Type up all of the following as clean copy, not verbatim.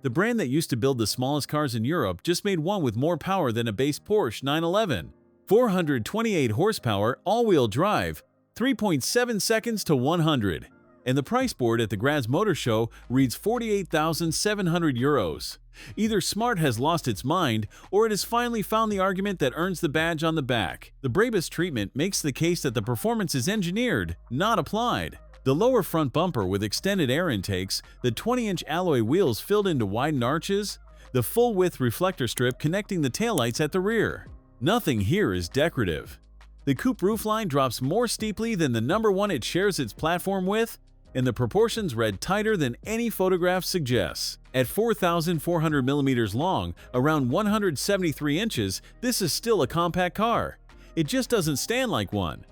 The brand that used to build the smallest cars in Europe just made one with more power than a base Porsche 911. 428 horsepower, all-wheel drive, 3.7 seconds to 100. And the price board at the Graz Motor Show reads 48,700 euros. Either Smart has lost its mind, or it has finally found the argument that earns the badge on the back. The Brabus treatment makes the case that the performance is engineered, not applied. The lower front bumper with extended air intakes, the 20-inch alloy wheels filled into widened arches, the full-width reflector strip connecting the taillights at the rear. Nothing here is decorative. The coupe roofline drops more steeply than the number one it shares its platform with, and the proportions read tighter than any photograph suggests. At 4,400 millimeters long, around 173 inches, this is still a compact car. It just doesn't stand like one.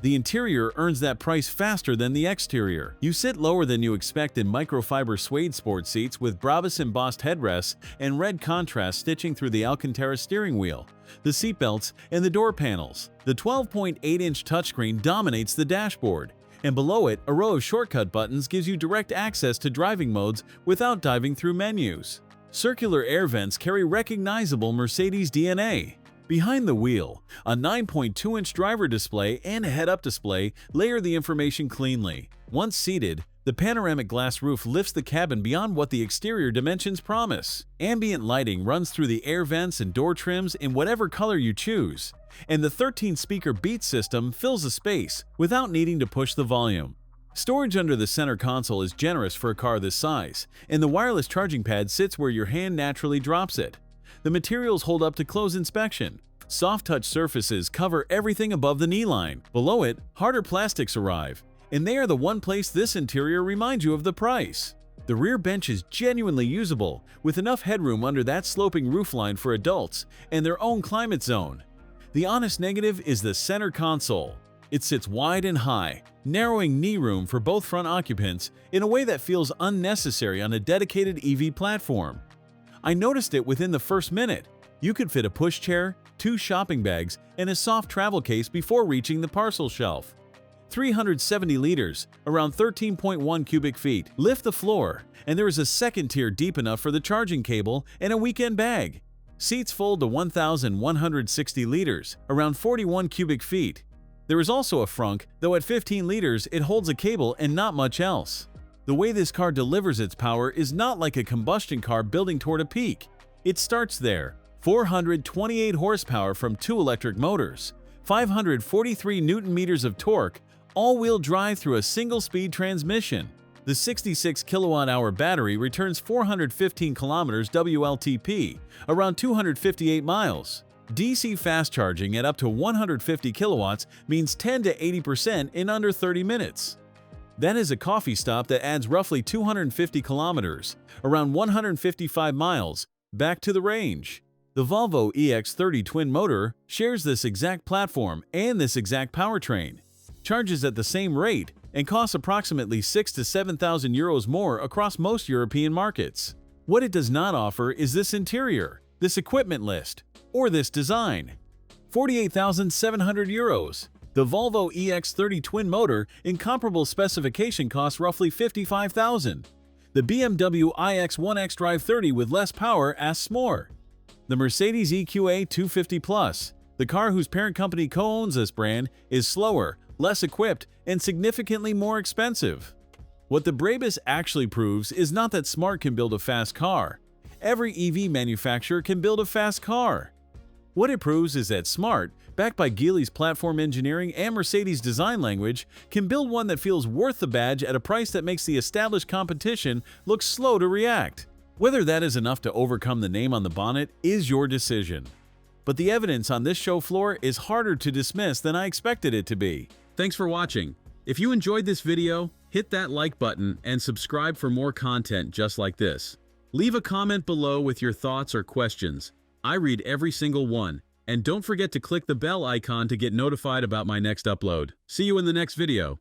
The interior earns that price faster than the exterior. You sit lower than you expect in microfibre suede sport seats with Brabus embossed headrests and red contrast stitching through the Alcantara steering wheel, the seatbelts, and the door panels. The 12.8-inch touchscreen dominates the dashboard, and below it, a row of shortcut buttons gives you direct access to driving modes without diving through menus. Circular air vents carry recognizable Mercedes DNA. Behind the wheel, a 9.2-inch driver display and a head-up display layer the information cleanly. Once seated, the panoramic glass roof lifts the cabin beyond what the exterior dimensions promise. Ambient lighting runs through the air vents and door trims in whatever color you choose, and the 13-speaker Beats system fills the space without needing to push the volume. Storage under the center console is generous for a car this size, and the wireless charging pad sits where your hand naturally drops it. The materials hold up to close inspection. Soft-touch surfaces cover everything above the knee line. Below it, harder plastics arrive, and they are the one place this interior reminds you of the price. The rear bench is genuinely usable, with enough headroom under that sloping roofline for adults and their own climate zone. The honest negative is the center console. It sits wide and high, narrowing knee room for both front occupants in a way that feels unnecessary on a dedicated EV platform. I noticed it within the first minute. You could fit a pushchair, 2 shopping bags, and a soft travel case before reaching the parcel shelf. 370 liters, around 13.1 cubic feet, lift the floor, and there is a second tier deep enough for the charging cable and a weekend bag. Seats fold to 1,160 liters, around 41 cubic feet. There is also a frunk, though at 15 liters it holds a cable and not much else. The way this car delivers its power is not like a combustion car building toward a peak. It starts there. 428 horsepower from 2 electric motors, 543 Newton-meters of torque, all-wheel drive through a single-speed transmission. The 66 kilowatt-hour battery returns 415 kilometers WLTP, around 258 miles. DC fast charging at up to 150 kilowatts means 10 to 80% in under 30 minutes. That is a coffee stop that adds roughly 250 kilometers, around 155 miles, back to the range. The Volvo EX30 Twin Motor shares this exact platform and this exact powertrain, charges at the same rate, and costs approximately 6,000 to 7,000 euros more across most European markets. What it does not offer is this interior, this equipment list, or this design. 48,700 euros. The Volvo EX30 Twin Motor in comparable specification costs roughly 55,000. The BMW iX1 xDrive 30 with less power asks more. The Mercedes EQA 250 Plus, the car whose parent company co-owns this brand, is slower, less equipped, and significantly more expensive. What the Brabus actually proves is not that Smart can build a fast car. Every EV manufacturer can build a fast car. What it proves is that Smart, backed by Geely's platform engineering and Mercedes' design language, can build one that feels worth the badge at a price that makes the established competition look slow to react. Whether that is enough to overcome the name on the bonnet is your decision. But the evidence on this show floor is harder to dismiss than I expected it to be. Thanks for watching. If you enjoyed this video, hit that like button and subscribe for more content just like this. Leave a comment below with your thoughts or questions. I read every single one. And don't forget to click the bell icon to get notified about my next upload. See you in the next video.